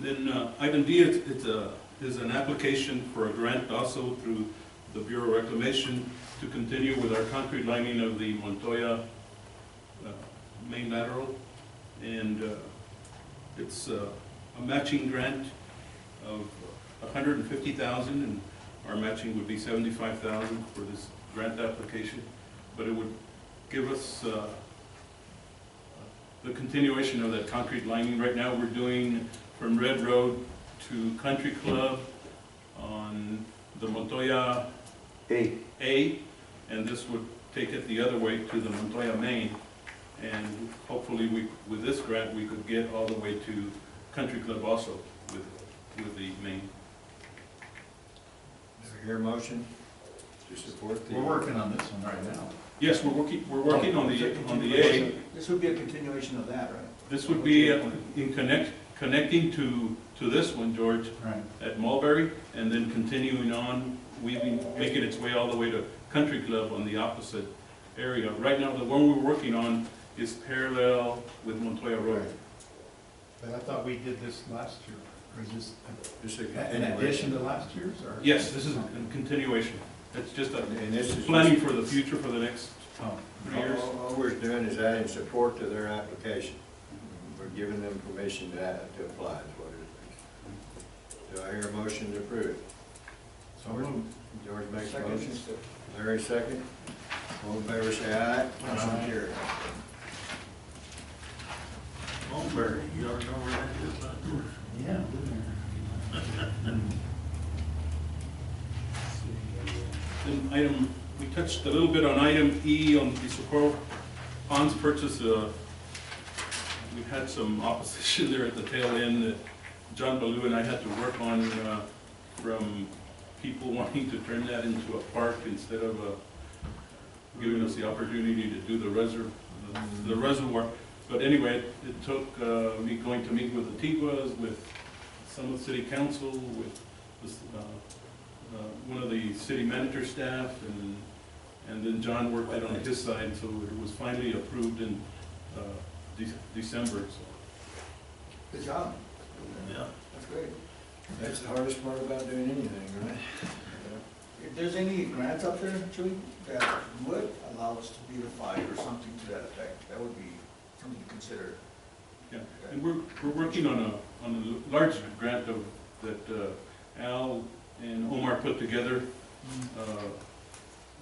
then item D is an application for a grant also through the Bureau of Reclamation to continue with our concrete lining of the Montoya main lateral. And it's a matching grant of $150,000, and our matching would be $75,000 for this grant application. But it would give us the continuation of that concrete lining. Right now we're doing from Red Road to Country Club on the Montoya A, and this would take it the other way to the Montoya Main. And hopefully with this grant we could get all the way to Country Club also with the main. Is there a motion to support the? We're working on this one right now. Yes, we're working on the A. This would be a continuation of that, right? This would be in connecting to this one, George, Right. at Mulberry, and then continuing on, making its way all the way to Country Club on the opposite area. Right now, the one we're working on is parallel with Montoya Road. But I thought we did this last year. Or is this Just a in continuation. addition to last year's? Or? Yes, this is a continuation. It's just And this is planning for the future for the next Oh. 3 years. All we're doing is adding support to their application. We're giving them permission to apply, is what it is. Do I hear a motion to approve? So moved. George makes a Second. motion. Larry second. All in favor say aye. Motion carried. Mulberry, you already know where that is? Yeah. Then we touched a little bit on item E on the Socorro Ponds purchase. We had some opposition there at the tail end that John Ballou and I had to work on from people wanting to turn that into a park instead of giving us the opportunity to do the reservoir. But anyway, it took me going to meet with the Tiguas, with some of the city council, with one of the city manager staff, and then John worked it on his side, so it was finally approved in December. So. Good job. Yeah. That's great. That's the hardest part about doing anything, right? If there's any grants up there, Chewy, that would allow us to beautify or something to that effect, that would be something to consider. Yeah, and we're working on a large grant that Al and Omar put together.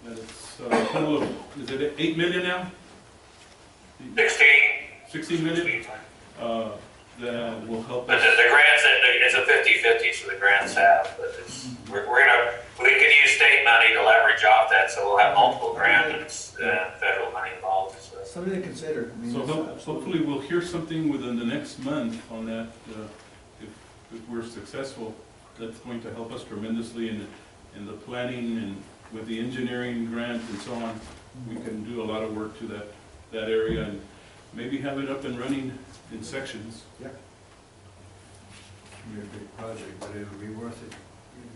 That's a total of, is it 8 million now? 16 million? That will help But us. the grants, it's a 50-50, so the grants have, but it's, we can use state money to leverage off that, so we'll have multiple grants and federal money involved. So. Something to consider. I mean, So it's, hopefully we'll hear something within the next month on that. If we're successful, that's going to help us tremendously in the planning and with the engineering grant and so on. We can do a lot of work to that area and maybe have it up and running in sections. Yeah. It'll be a big project, but it'll be worth it. It'll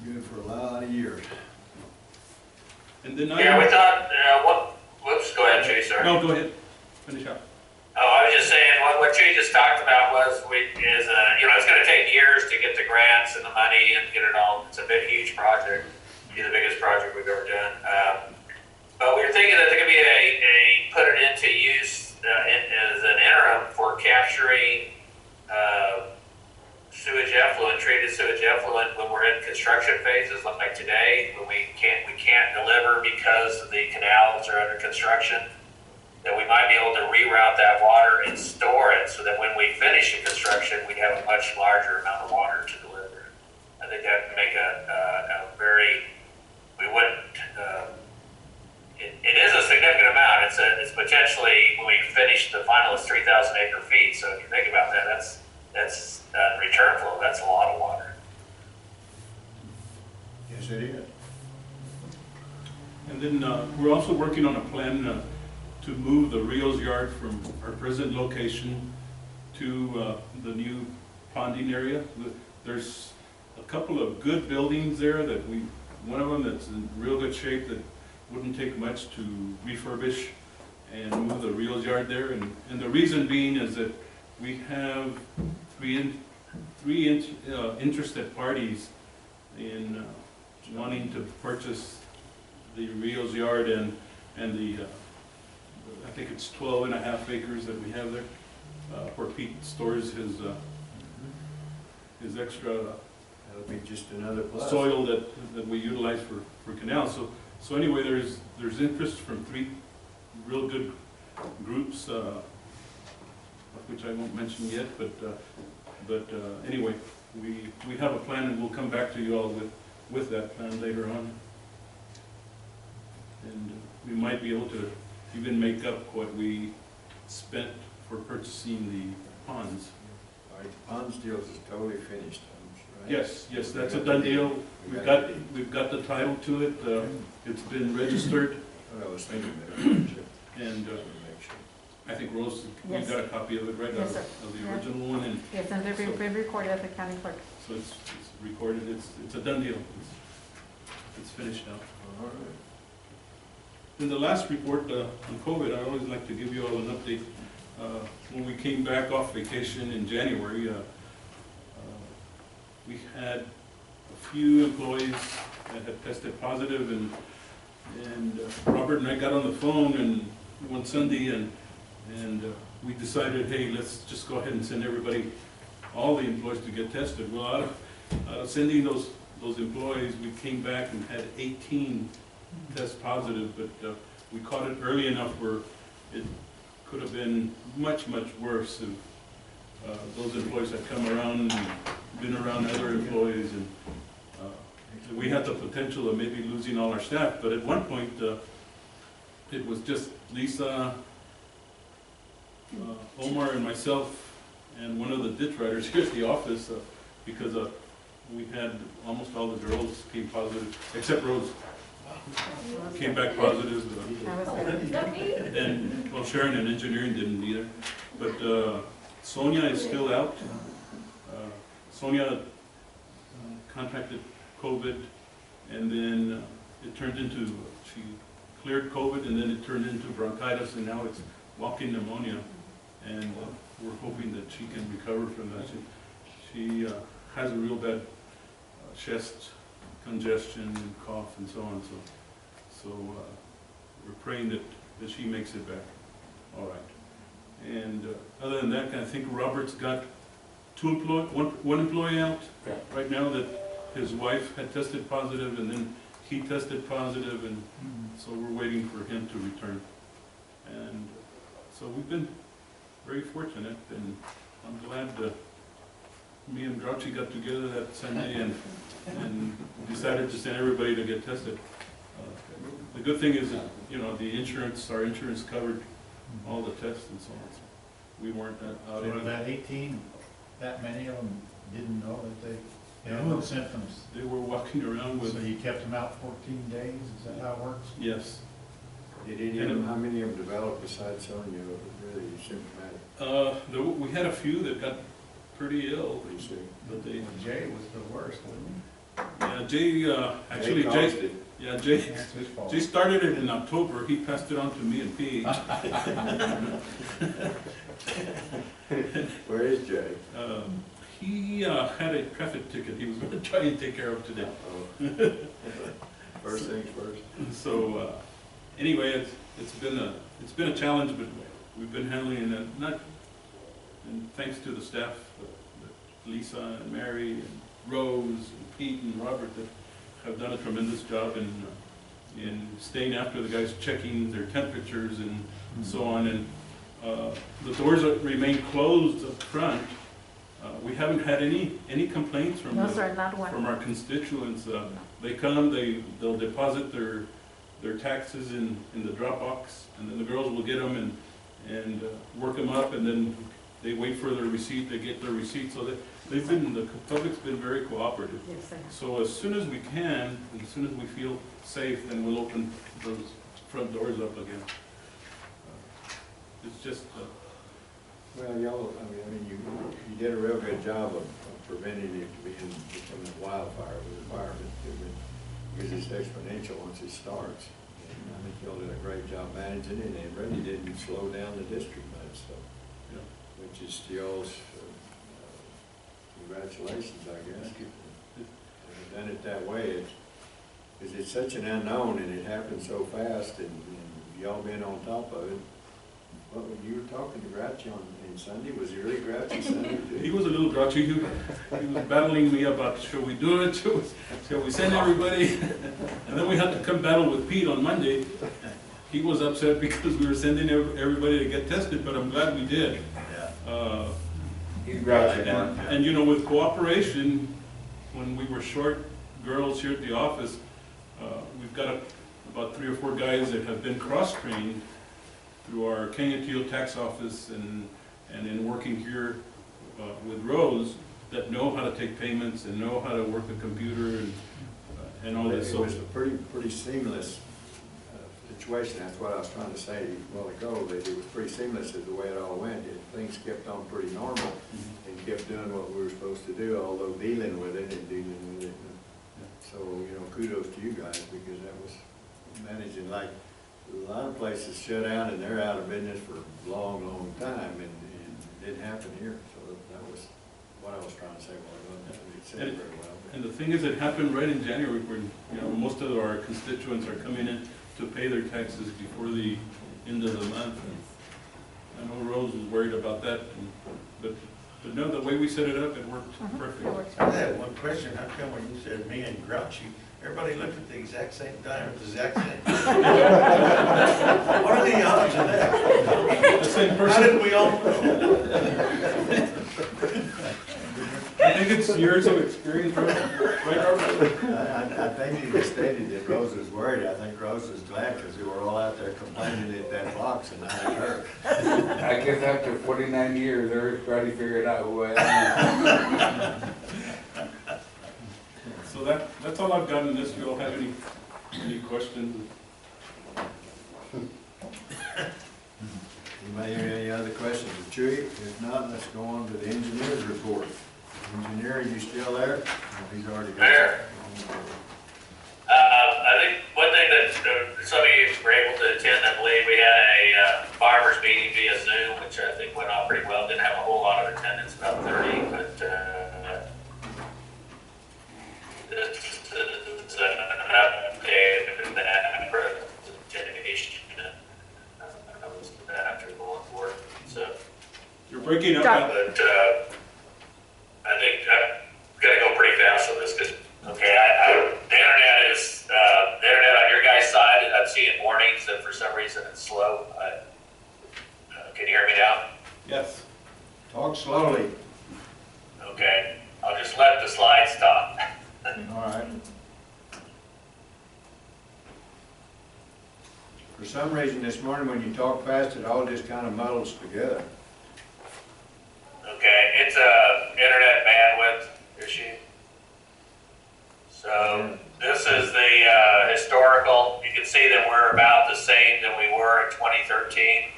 be good for a lot of years. And then Yeah, we thought, whoops, go ahead, Jay, sorry. No, go ahead. Finish up. Oh, I was just saying, what Jay just talked about it's gonna take years to get the grants and the money and get it all. It's a big, huge project. It'll be the biggest project we've ever done. But we were thinking that there could be put it into use as an interim for capturing treated sewage effluent when we're in construction phases, like today, when we can't deliver because the canals are under construction. That we might be able to reroute that water and store it so that when we finish the construction, we'd have a much larger amount of water to deliver. I think that would make it is a significant amount. It's potentially, when we finish the final, is 3,000 acre feet. So if you think about that, that's return flow. That's a lot of water. Yes, it is. And then we're also working on a plan to move the Rios yard from our present location to the new ponding area. There's a couple of good buildings there that one of them that's in real good shape that wouldn't take much to refurbish and move the Rios yard there. And the reason being is that we have interested parties in wanting to purchase the Rio's yard and the, I think it's 12.5 acres that we have there, where Pete stores his extra That'll be just another plus. soil that we utilize for canals. So anyway, there's interest from 3 real good groups, which I won't mention yet, but anyway, we have a plan, and we'll come back to you all with that plan later on. And we might be able to even make up what we spent for purchasing the ponds. All right, the ponds deal is totally finished, right? Yes, that's a done deal. We've got the title to it. It's been registered, What I was thinking that. and Make sure. I think Rose, we Yes. got a copy of it, right? Yes, sir. Of the Yeah. original one, and Yes, and they've been recorded at the county clerk. so it's recorded. It's a done deal. It's finished now. All right. In the last report on COVID, I always like to give you all an update. When we came back off vacation in January, we had a few employees that had tested positive, and Robert and I got on the phone and one Sunday, and we decided, hey, let's just go ahead and send everybody, all the employees, to get tested. Well, out of sending those employees, we came back and had 18 test positive, but we caught it early enough where it could have been much, much worse if those employees had come around and been around other employees, and we had the potential of maybe losing all our staff. But at one point, it was just Lisa, Omar, and myself, and one of the ditch riders here at the office, because we had almost all the girls came positive, except Rose came back positive. That was good. And, well, Sharon in engineering didn't either. But Sonia is still out. Sonia contracted COVID, and then it turned into, she cleared COVID, and then it turned into bronchitis, and now it's walking pneumonia. And we're hoping that she can recover from that. She has a real bad chest congestion and cough and so on. So we're praying that she makes it back all right. And other than that, I think Robert's got one employee out right now that his wife had tested positive, and then he tested positive, and so we're waiting for him to return. And so we've been very fortunate, and I'm glad me and Grouchy got together that Sunday and decided to send everybody to get tested. The good thing is that, you know, our insurance covered all the tests and so on. So we weren't out So of that 18, that many of them didn't know that they had no symptoms. They were walking around So with, you kept them out 14 days, is that how it works? yes. Did any of them, how many of them developed besides Sonia, really symptomatic? We had a few that got pretty ill, You see? but they, Jay was the worst, wasn't yeah, Jay, actually, caused Jay, it. yeah, Jay, he? That's his fault. Jay started it in October. He passed it on to me and Paige. Where is Jay? He had a traffic ticket he was going to try and take care of today. Oh. First things first. So anyway, it's been a challenge, but we've been handling it. And thanks to the staff, Lisa and Mary and Rose and Pete and Robert, that have done a tremendous job in staying after the guys, checking their temperatures and so on. And the doors remain closed up front. We haven't had any complaints from No, sir, not one. from our constituents. They come, they'll deposit their taxes in the drop box, and then the girls will get them and work them up, and then they wait for their receipt. They get their receipt. So the public's been very cooperative. Yes, sir. So as soon as we can, as soon as we feel safe, then we'll open those front doors up again. It's just, Well, y'all, I mean, you did a real good job of preventing it becoming a wildfire with the fire, because it's exponential once it starts. And I think y'all did a great job managing it, and it really didn't slow down the district much, so, you know, which is to y'all's congratulations, I guess. They've done it that way, because it's such an unknown and it happens so fast and y'all been on top of it. Well, you were talking to Grouchy on Sunday, was he really grouchy Sunday too? He was a little grouchy. He was battling me about, should we do it? Shall we send everybody? And then we had to come battle with Pete on Monday. He was upset because we were sending everybody to get tested, but I'm glad we did. He's grouchy now. And you know, with cooperation, when we were short girls here at the office, we've got about 3 or 4 guys that have been cross-trained through our Kankakee tax office and in working here with Rose, that know how to take payments and know how to work the computer and all this. It was a pretty seamless situation. That's what I was trying to say a while ago, that it was pretty seamless as the way it all went. Things kept on pretty normal and kept doing what we were supposed to do, although dealing with it and dealing with it. So, you know, kudos to you guys, because that was managing, like a lot of places shut down and they're out of business for a long, long time, and it didn't happen here. So that was what I was trying to say while ago. It said it very well. And the thing is, it happened right in January when, you know, most of our constituents are coming in to pay their taxes before the end of the month. And I know Rose was worried about that, but no, the way we set it up, it worked perfect. It works I well. had one question. How come when you said me and Grouchy, everybody looked at the exact same time at the exact same time? What are the odds of that? The same How person. did we all know? I think it's years of experience, right, Robert? I think he just stated that Rose was worried. I think Rose was glad because we were all out there complaining at that box and not her. I guess after 49 years, they're trying to figure it out who I am. So that's all I've got in this. Do you all have any questions? Anybody have any other questions of Chewy? If not, let's go on to the engineer's report. Engineer, are you still there? He's already got. There. I think one thing that some of you were able to attend, I believe we had a farmers meeting via Zoom, which I think went off pretty well. Didn't have a whole lot of attendance, about 30, but this is an update of that presentation. I was after going for it, so. You're breaking up. Got But I think I'm gonna go pretty fast on this because, okay, the internet is, the internet on your guys' side, I'm seeing warnings that for some reason it's slow. Can you hear me now? Yes. Talk slowly. Okay, I'll just let the slide stop. All right. For some reason this morning when you talk fast, it all just kind of muddles together. Okay, it's a internet bandwidth issue. So this is the historical. You can see that we're about the same that we were in 2013.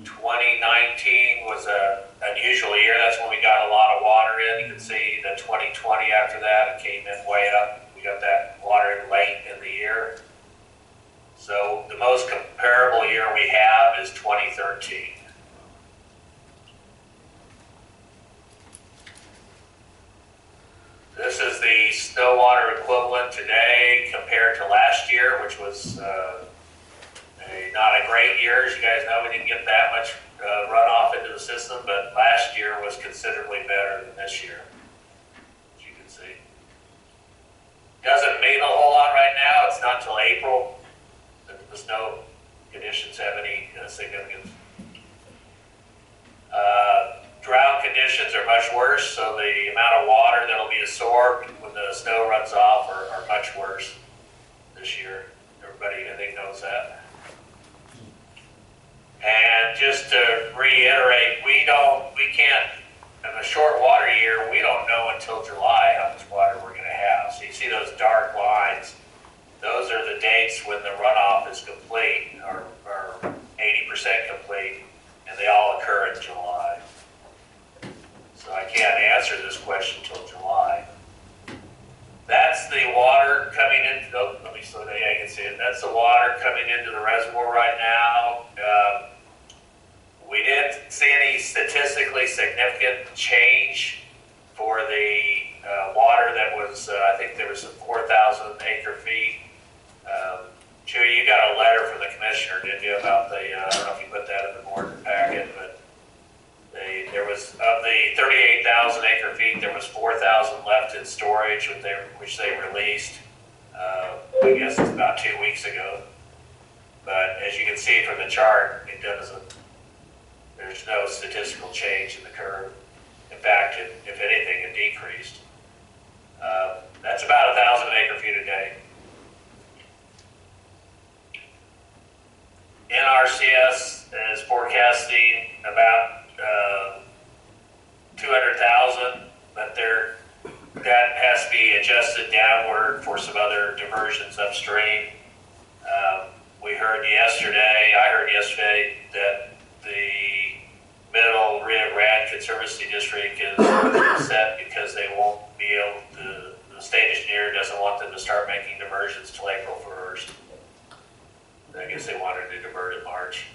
2019 was an unusual year. That's when we got a lot of water in. You can see that 2020 after that, it came in way up. We got that water in late in the year. So the most comparable year we have is 2013. This is the snow water equivalent today compared to last year, which was not a great year. As you guys know, we didn't get that much runoff into the system, but last year was considerably better than this year, as you can see. Doesn't mean a whole lot right now. It's not until April that the snow conditions have any significance. Drought conditions are much worse, so the amount of water that will be absorbed when the snow runs off are much worse this year. Everybody, I think, knows that. And just to reiterate, we can't, in a short water year, we don't know until July how much water we're going to have. So you see those dark lines, those are the dates when the runoff is complete, or 80% complete, and they all occur in July. So I can't answer this question until July. That's the water coming in. Oh, let me slow down. Yeah, you can see it. That's the water coming into the reservoir right now. We didn't see any statistically significant change for the water that was, I think there was 4,000 acre feet. Chewy, you got a letter from the commissioner, didn't you, about the, I don't know if you put that in the board packet, but there was, of the 38,000 acre feet, there was 4,000 left in storage, which they released, I guess it's about 2 weeks ago. But as you can see from the chart, it doesn't, there's no statistical change in the curve. In fact, if anything, it decreased. That's about 1,000 acre feet a day. NRCS is forecasting about 200,000, but that has to be adjusted downward for some other diversions upstream. I heard yesterday that the Middle Rio Grande Conservancy District is set because they won't be able to, the state engineer doesn't want them to start making diversions till April 1st. I guess they wanted to divert in March.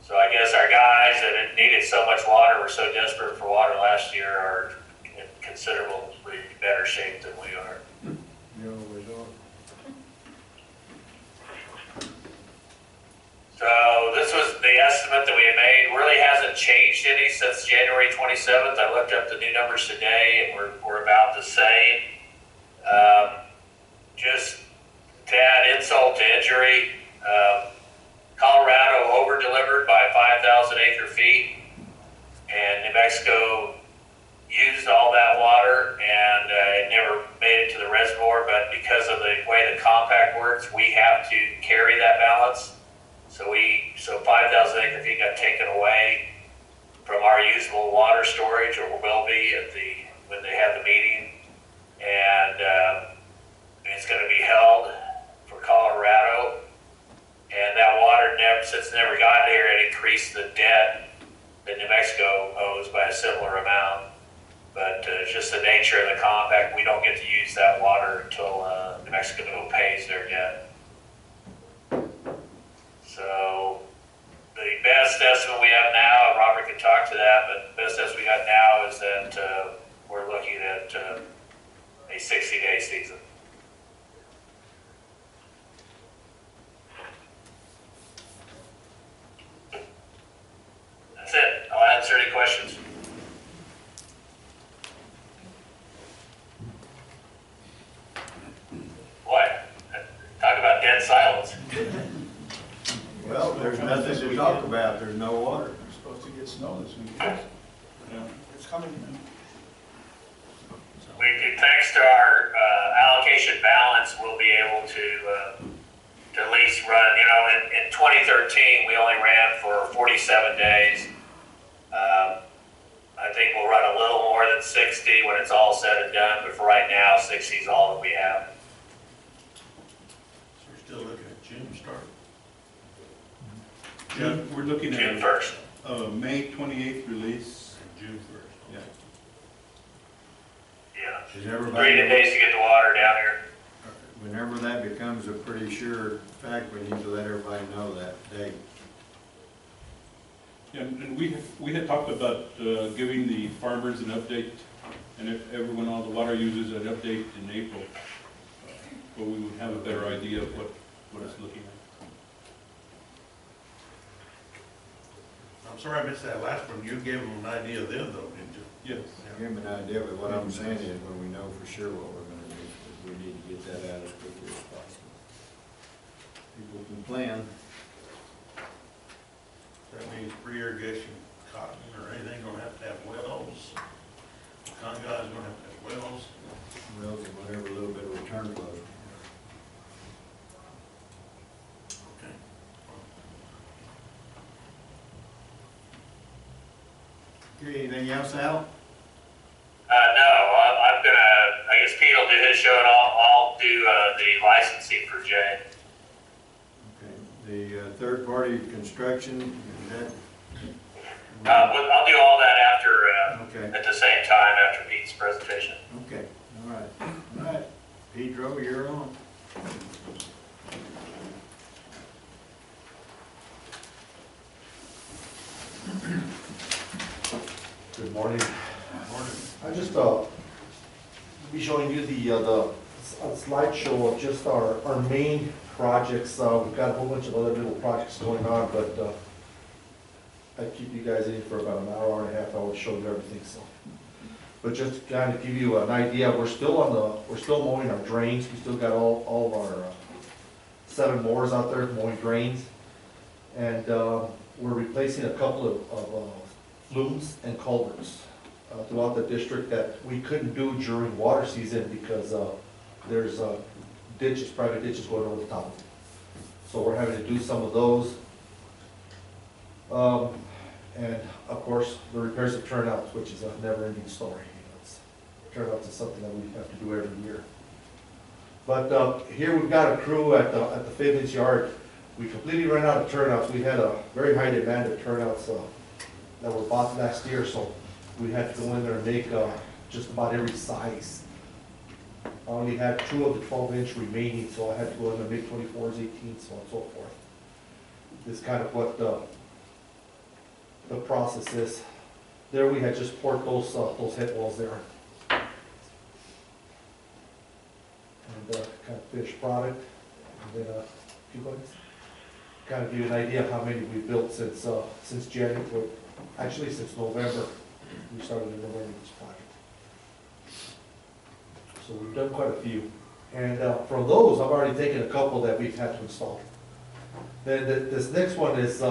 So I guess our guys that had needed so much water, were so desperate for water last year, are in considerably better shape than we are. You always are. So this was the estimate that we had made. Really hasn't changed any since January 27th. I looked up the new numbers today, and we're about the same. Just to add insult to injury, Colorado over-delivered by 5,000 acre feet, and New Mexico used all that water, and it never made it to the reservoir. But because of the way the compact works, we have to carry that balance. So 5,000 acre feet got taken away from our usable water storage, or will be when they have the meeting, and it's going to be held for Colorado. And that water since it never got here, it increased the debt that New Mexico owes by a similar amount. But just the nature of the compact, we don't get to use that water until New Mexico pays their debt. So the best estimate we have now, and Robert can talk to that, but the best estimate we got now is that we're looking at a 60-day season. That's it. I'll answer any questions. What? Talk about dead silence. Well, there's nothing to talk about, there's no water. We're supposed to get snow this week. Yeah. It's coming. Thanks to our allocation balance, we'll be able to at least run, in 2013, we only ran for 47 days. I think we'll run a little more than 60 when it's all said and done, but for right now, 60 is all that we have. So we're still looking at June start. We're looking June at 1st. May 28th release. June 1st. Yeah. Yeah. Is 3 everybody, days to get the water down here. whenever that becomes a pretty sure fact, we need to let everybody know that date. Yeah, and we had talked about giving the farmers an update, and if everyone, all the water users, an update in April, but we would have a better idea of what it's looking at. I'm sorry I missed that last one. You gave them an idea then though, didn't you? Yes. Give them an idea, but what I'm saying is when we know for sure what we're gonna do, we need to get that out as quickly as possible. People can plan. That means pre-irrigation, cotton or anything gonna have to have wells. Cotton guy's gonna have to have wells. Wells and whatever, a little bit of return flow. Okay. Okay, anything else, Al? No, I'm gonna, I guess Pete will do his show, and I'll do the licensing for Jay. Okay, the third-party construction, is that? I'll do all that after, Okay, at the same time after Pete's presentation. okay, all right, all right. Pedro, you're on. Good morning. Morning. I just, be showing you the slideshow of just our main projects. We've got a whole bunch of other little projects going on, but, I'd keep you guys in for about an hour and a half. I would show you everything, so. But just to kind of give you an idea, we're still mowing our drains. We still got all of our 7 mowers out there mowing drains. And, we're replacing a couple of flumes and culverts throughout the district that we couldn't do during water season because there's ditches, private ditches going over the top of it. So we're having to do some of those. And of course, the repairs of turnouts, which is a never-ending story. Turnouts is something that we have to do every year. But here we've got a crew at the Fabian's Yard. We completely ran out of turnouts. We had a very high demand of turnouts that were bought last year, so we had to go in there and make just about every size. I only had 2 of the 12-inch remaining, so I had to go in there and make 24s, 18s, so on and so forth. This is kind of what the process is. There we had just poured those head walls there. And kind of finished product. And then a few buckets. Kind of give you an idea of how many we built since January, actually since November. We started in November this project. So we've done quite a few. And from those, I've already taken a couple that we've had to install. Then this next one is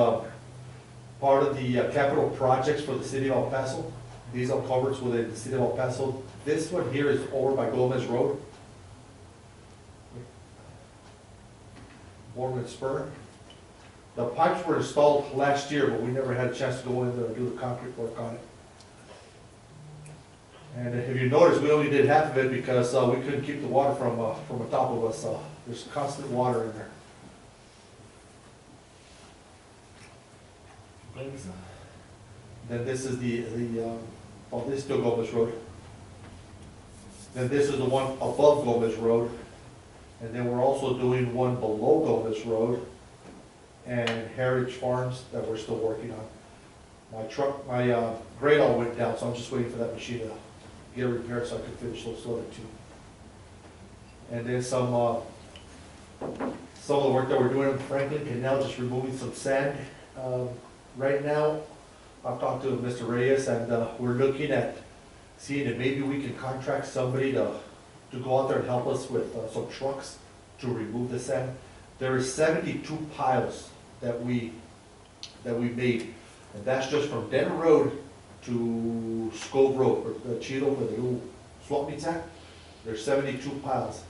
part of the capital projects for the city of El Paso. These are culverts within the city of El Paso. This one here is over by Gomez Road. Borman Spur. The pipes were installed last year, but we never had a chance to go in there and do the concrete work on it. And if you notice, we only did half of it because we couldn't keep the water from the top of us. There's constant water in there. Then this is this is still Gomez Road. Then this is the one above Gomez Road. And then we're also doing one below Gomez Road and Heritage Farms that we're still working on. My grade all went down, so I'm just waiting for that machine to get repaired so I can finish those other 2. And then some of the work that we're doing in Franklin Canal, just removing some sand. Right now, I've talked to Mr. Reyes, and we're looking at seeing if maybe we can contract somebody to go out there and help us with some trucks to remove the sand. There is 72 piles that we made, and that's just from Denver Road to Scove Road, or the Cheeto, where the little swap meets at. There's 72 piles.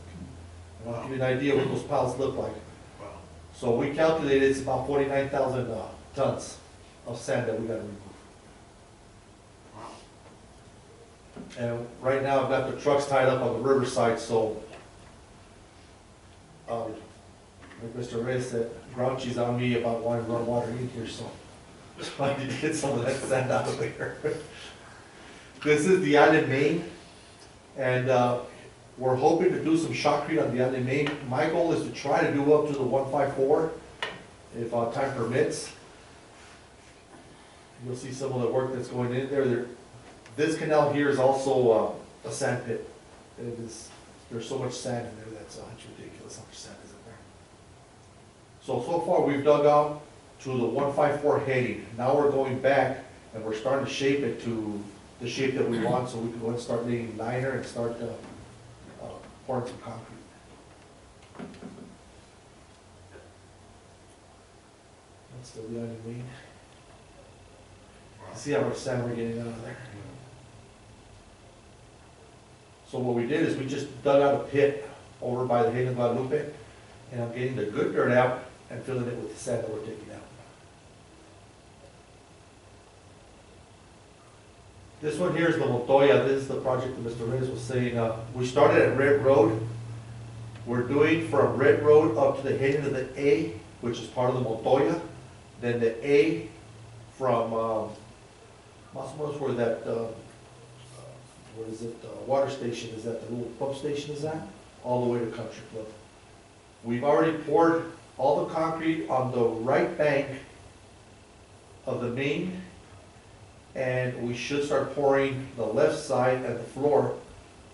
And I'll give you an idea what those piles look like. Wow. So we calculated it's about 49,000 tons of sand that we gotta remove. And right now, I've got the trucks tied up on the riverside, so, like Mr. Ray said, grouchy's on me about wanting to run water in here, so I need to get some of that sand out of there. This is the island main, and we're hoping to do some shotcrete on the island main. My goal is to try to do up to the 154, if time permits. You'll see some of the work that's going in there. This canal here is also a sand pit. There's so much sand in there that's ridiculous how much sand is in there. So far we've dug out to the 154 heading. Now we're going back and we're starting to shape it to the shape that we want, so we can go and start laying liner and start pouring some concrete. That's the island main. See how much sand we're getting out of there. So what we did is we just dug out a pit over by the Haven Guadalupe, and I'm getting the good dirt out and filling it with the sand that we're taking out. This one here is the Montoya. This is the project that Mr. Reyes was saying. We started at Red Road. We're doing from Red Road up to the heading of the A, which is part of the Montoya. Then the A from más o menos where that, what is it, water station is at, the little pump station is at, all the way to Country Club. We've already poured all the concrete on the right bank of the main, and we should start pouring the left side and the floor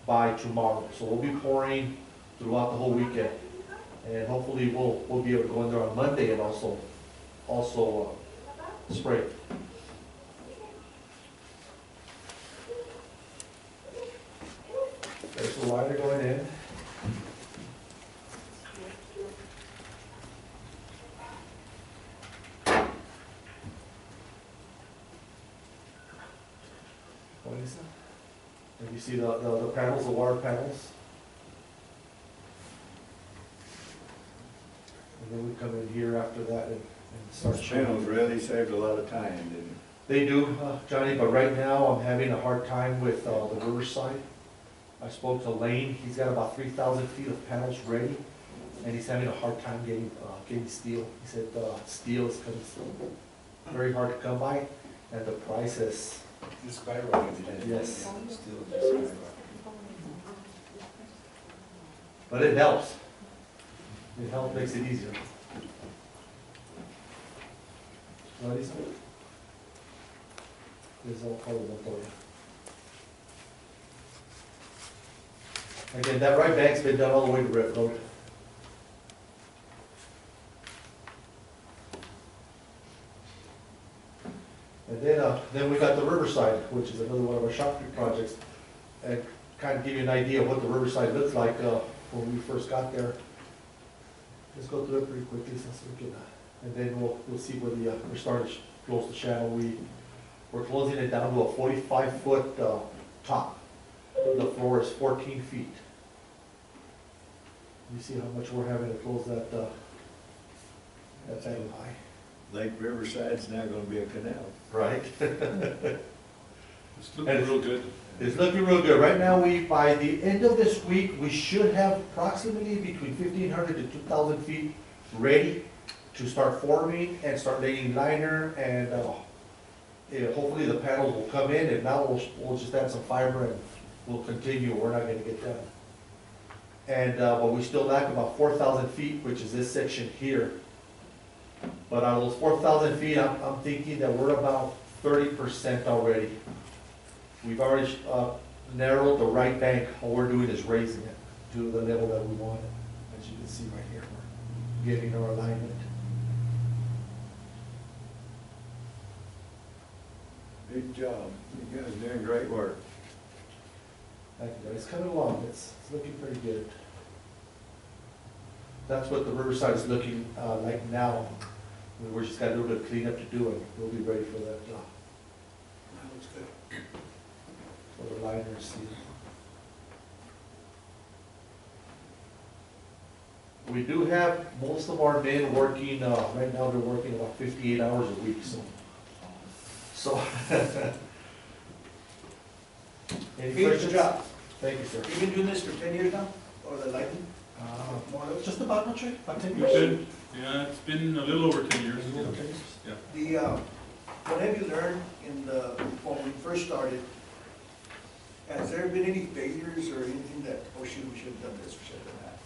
by tomorrow. So we'll be pouring throughout the whole weekend. And hopefully we'll be able to go in there on Monday and also spray. There's the liner going in. What is that? And you see the panels, the water panels? And then we come in here after that and start Those showing. panels really saved a lot of time, didn't They do, Johnny, but right now I'm having a hard time with the Riverside. I spoke to Lane, he's got about 3,000 feet of panels ready, and he's having a hard time getting steel. He said steel is very hard to come by, and the price is, It's skyrocketed. yes. Still just skyrocketed. But it helps. It helps, makes it easier. What is it? There's all colors up there. Again, that right bank's been done all the way to Red Road. And then we got the Riverside, which is another one of our shop creek projects. And kind of give you an idea of what the Riverside looks like when we first got there. Let's go through it pretty quickly since we can, and then we'll see where we're starting to close the channel. We're closing it down to a 45-foot top. The floor is 14 feet. You see how much we're having to close that thing high. it? Lake Riverside's now gonna be a canal. Right. It's looking real good. It's looking real good. Right now, by the end of this week, we should have approximately between 1,500 to 2,000 feet ready to start forming and start laying liner, and hopefully the panels will come in, and now we'll just add some fiber and we'll continue. We're not gonna get done. And, but we still lack about 4,000 feet, which is this section here. But out of those 4,000 feet, I'm thinking that we're about 30% already. We've already narrowed the right bank. All we're doing is raising it to the level that we want it. As you can see right here, we're getting our alignment. Big job. You guys are doing great work. Thank you, guys. It's coming along. It's looking pretty good. That's what the Riverside is looking like now. We're just got a little bit of cleanup to do, and we'll be ready for that job. That looks good. For the liner seal. We do have most of our men working, right now they're working about 58 hours a week, so. Any Good questions? job. Thank you, sir. You've been doing this for 10 years now, or the lighting? More or less? Just about, not sure, about 10 It's years. been, yeah, it's been a little over 10 years. Yeah. The, what have you learned when we first started? Has there been any failures or anything that, oh shoot, we should have done this, we should have done that?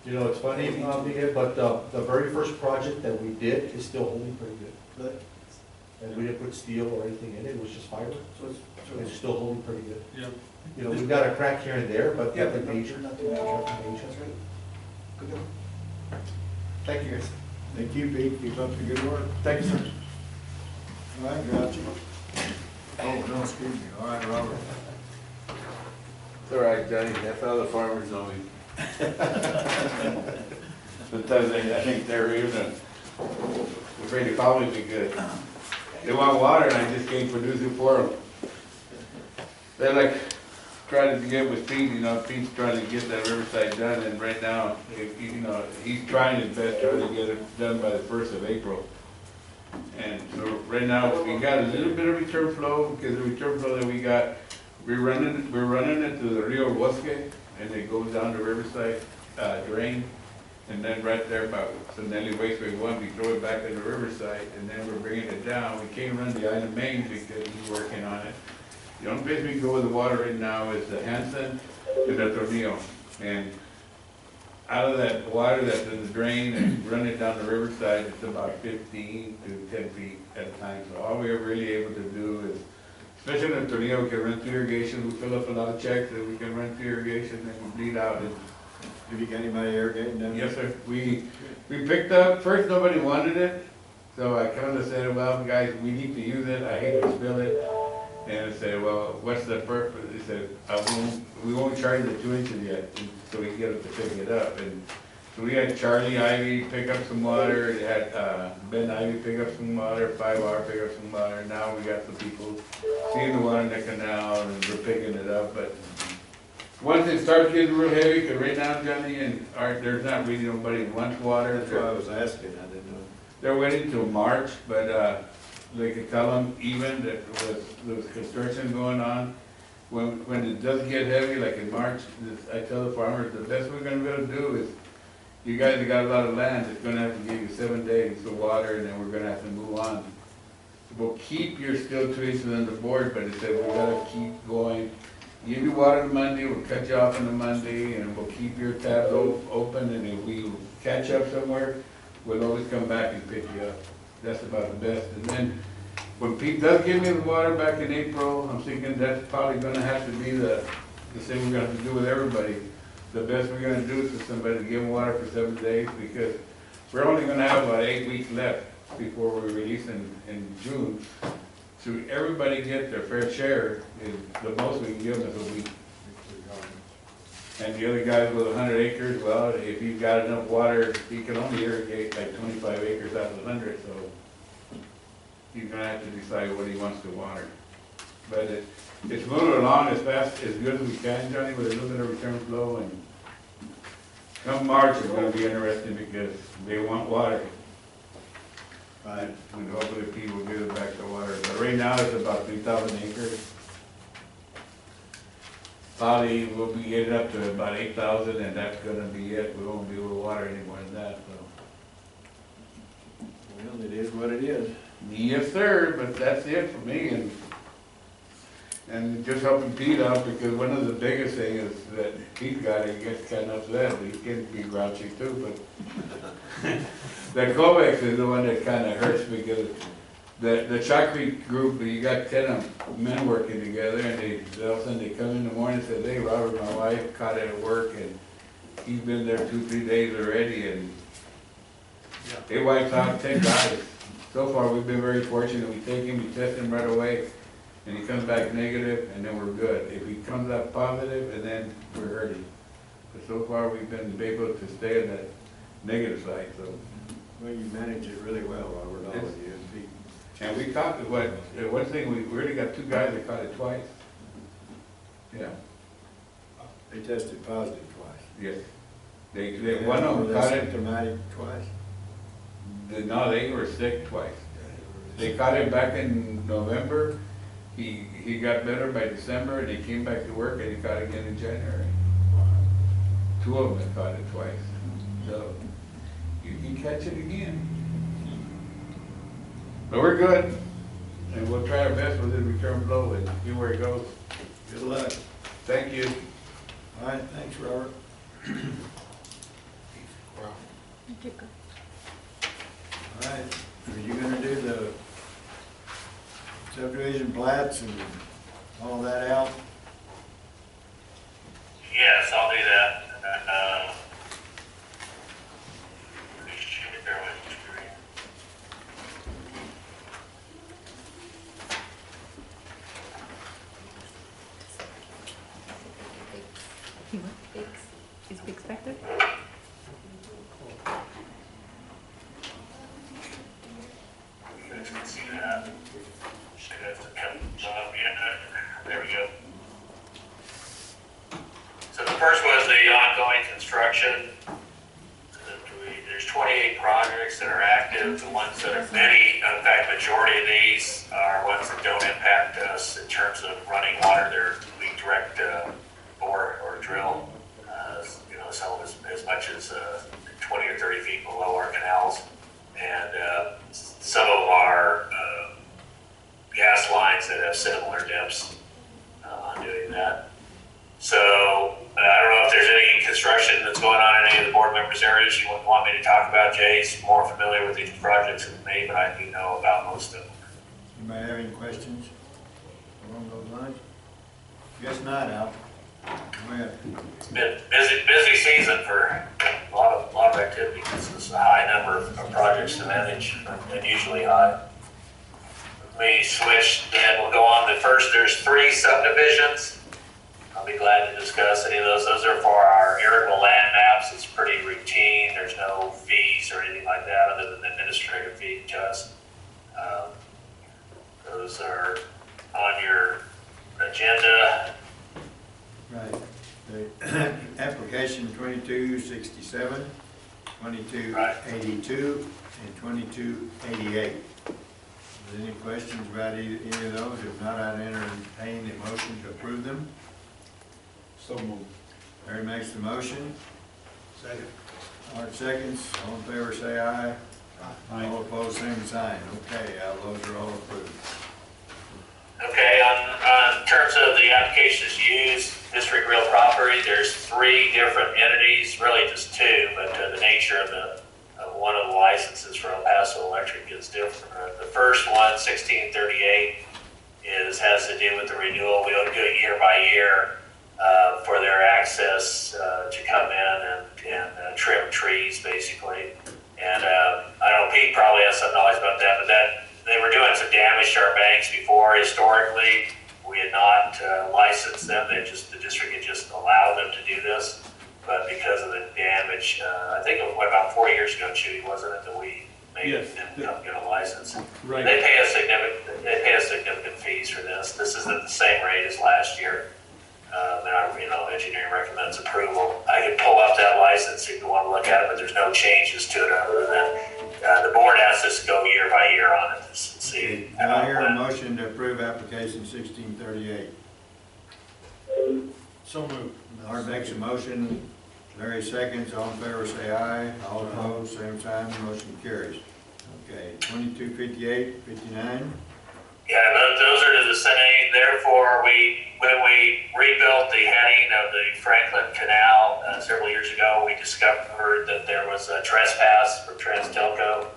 You know, it's funny, Miguel, but the very first project that we did is still holding pretty good. Good. And we didn't put steel or anything in it, it was just fiber. So It's still holding pretty good. Yeah. You know, we've got a crack here and there, but yeah, nothing but major. nothing major. That's right. Good job. Thank you, guys. Thank you, Pete. Keep up the good work. Thank you, sir. All right, Grouchy. Oh, no, excuse me. All right, Robert. It's all right, Johnny, that's how the farmers know me. Sometimes I think they're even afraid to call me because they want water and I just can't produce it for them. They're like trying to get with Pete, you know, Pete's trying to get that Riverside done, and right now, you know, he's trying his best trying to get it done by the 1st of April. And so right now, we got a little bit of return flow, because the return flow that we got, we're running it to the Rio Bosque, and it goes down to Riverside drain, and then right there by Sonelli Wasteway 1, we throw it back in the Riverside, and then we're bringing it down. We can't run the island main because he's working on it. The only place we can go with the water right now is the Hanson and the Tornillo. And out of that water that's in the drain and run it down the Riverside, it's about 15 to 10 feet at a time. So all we're really able to do is especially in Tornillo, we can run through irrigation, we fill up a lot of checks, and we can run through irrigation and we bleed out. And Have you got anybody irrigating down there? yes, sir. We picked up, first nobody wanted it, so I kind of said, well, guys, we need to use it, I hate to spill it. And I said, well, what's the purpose? They said, we won't charge the 2 inches yet, so we can get them to pick it up. And so we had Charlie Ivy pick up some water, we had Ben Ivy pick up some water, 5R pick up some water. Now we got the people seeing the water in the canal and we're picking it up. But once it starts getting real heavy, because right now, Johnny, there's not really nobody who wants water. That's why I was asking, I didn't know. They're waiting till March, but they could tell them even that there was construction going on. When it does get heavy, like in March, I tell the farmers, the best we're gonna be able to do is, you guys have got a lot of land, it's gonna have to give you 7 days of water, and then we're gonna have to move on. We'll keep your still 2 inches on the board, but it said we gotta keep going. Give you water on Monday, we'll cut you off on the Monday, and we'll keep your tabs open, and if we catch up somewhere, we'll always come back and pick you up. That's about the best. And then, when Pete does give me the water back in April, I'm thinking that's probably gonna have to be the same we're gonna have to do with everybody. The best we're gonna do is for somebody to give them water for 7 days, because we're only gonna have about 8 weeks left before we release in June. So everybody get their fair share, is the most we can give them is a week. And the other guys with 100 acres, well, if he's got enough water, he can only irrigate like 25 acres out of 100, so he's gonna have to decide what he wants to water. But it's moving along as fast, as good as we can, Johnny, with a little bit of return flow, and come March, it's gonna be interesting because they want water. Right. And hopefully people will give it back to water. But right now, it's about 3,000 acres. Probably we'll be getting up to about 8,000, and that's gonna be it. We won't be able to water any more than that, so. Well, it is what it is. Yes, sir, but that's it for me, and just helping Pete out, because one of the biggest things is that Pete got, he gets kind of upset, he can be grouchy too, but the Kovacs is the one that kind of hurts, because the Chalk Creek group, you got 10 of men working together, and all of a sudden they come in the morning and say, hey, Robert, my wife caught it at work, and he's been there 2-3 days already, and they wiped out 10 guys. So far, we've been very fortunate. We take him, we test him right away, and he comes back negative, and then we're good. If he comes out positive, and then we're hurting. But so far, we've been able to stay on that negative side, so. Well, you manage it really well, Robert, all of you and Pete. And we caught it, one thing, we already got 2 guys that caught it twice. Yeah, They tested positive twice. yes. One of them Were they caught it, symptomatic twice? no, they were sick twice. They caught him back in November, he got better by December, and he came back to work, and he caught it again in January. 2 of them had caught it twice, so you can catch it again. But we're good, and we'll try our best with the return flow and see where it goes. Good luck. Thank you. All right, thanks, Robert. All right, are you gonna do the subdivision plats and all that out? Yes, I'll do that. Bear with me. Is Big expected? You guys can see that. Should have to come up, yeah, there we go. So the first was the ongoing construction. There's 28 projects that are active. The ones that are many, in fact, majority of these are ones that don't impact us in terms of running water. We direct bore or drill, some of as much as 20 or 30 feet below our canals. And some of them are gas lines that have similar depths on doing that. So I don't know if there's any construction that's going on in any of the board members' areas you want me to talk about. Jay's more familiar with these projects than me, but I do know about most of them. Anybody have any questions? Guess not, Al. Go ahead. It's been busy season for a lot of activity. This is a high number of projects to manage, and usually high. We switch, then we'll go on to first, there's 3 subdivisions. I'll be glad to discuss any of those. Those are for our irrigable land maps. It's pretty routine. There's no fees or anything like that other than the administrative fee to us. Those are on your agenda. Right. The application 2267, 2282, and 2288. Any questions about any of those? If not, I'd entertain a motion to approve them. So moved. Larry makes the motion. Second. Art seconds. All in favor, say aye. All opposed, same sign. Okay, Al, those are all approved. Okay, on terms of the applications used, District Real Property, there's 3 different entities, really just 2, but the nature of one of the licenses for El Paso Electric is different. The first one, 1638, has to do with the renewal. We do it year by year for their access to come in and trim trees, basically. And I know Pete probably has some knowledge about that, but they were doing some damage to our banks before. Historically, we had not licensed them. The district had just allowed them to do this. But because of the damage, I think it was about 4 years ago, Judy, wasn't it, that we made them come get a license? Right. They pay us significant fees for this. This is at the same rate as last year. And our, engineering recommends approval. I could pull up that license if you want to look at it, but there's no changes to it other than the board asks us to go year by year on it and see. Do I hear a motion to approve application 1638? So moved. Art makes a motion. Larry seconds. All in favor, say aye. All opposed, same sign. Motion carries. Okay, 2258, 59. Yeah, those are to the same. Therefore, when we rebuilt the heading of the Franklin Canal several years ago, we discovered that there was a trespass from Trans-Telco.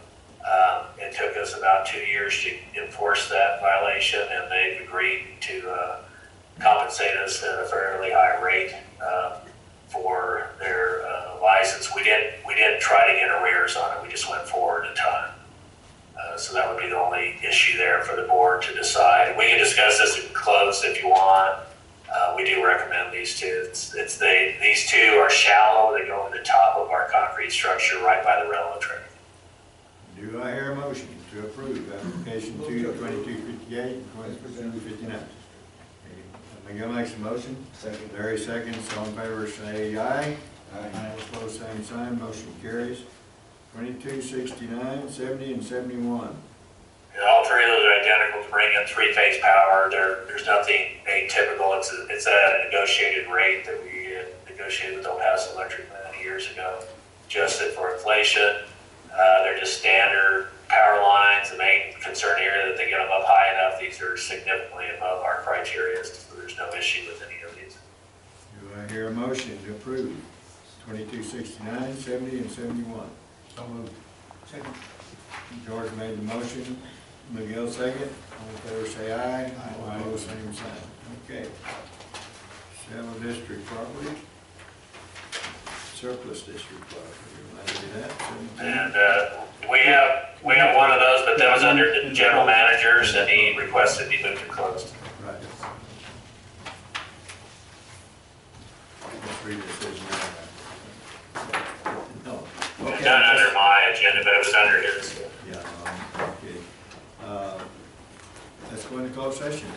It took us about 2 years to enforce that violation, and they've agreed to compensate us at a fairly high rate for their license. We didn't try to get arrears on it. We just went forward in time. So that would be the only issue there for the board to decide. We can discuss this in closed if you want. We do recommend these 2. These 2 are shallow. They go over the top of our concrete structure right by the railroad track. Do I hear a motion to approve application 2258 and 2259? Miguel makes a motion. Second. Larry seconds. All in favor, say aye. Aye. All opposed, same sign. Motion carries. 2269, 70, and 71. And all 3 of those are identical to bring in 3-phase power. There's nothing atypical. It's a negotiated rate that we negotiated with El Paso Electric many years ago, adjusted for inflation. They're just standard power lines. The main concern here is that they get them up high enough. These are significantly above our criteria, so there's no issue with any of these. Do I hear a motion to approve 2269, 70, and 71? So moved. Second. George made the motion. Miguel second. All in favor, say aye. All opposed, same sign. Okay. Shallow district property. Surplus district property. Remind me of that. And we have one of those, but that was under the general managers, and he requested to be moved to closed. Right. Let's read this as no. It's not under my agenda, but it was under his. Yeah, okay. Let's go into closed session.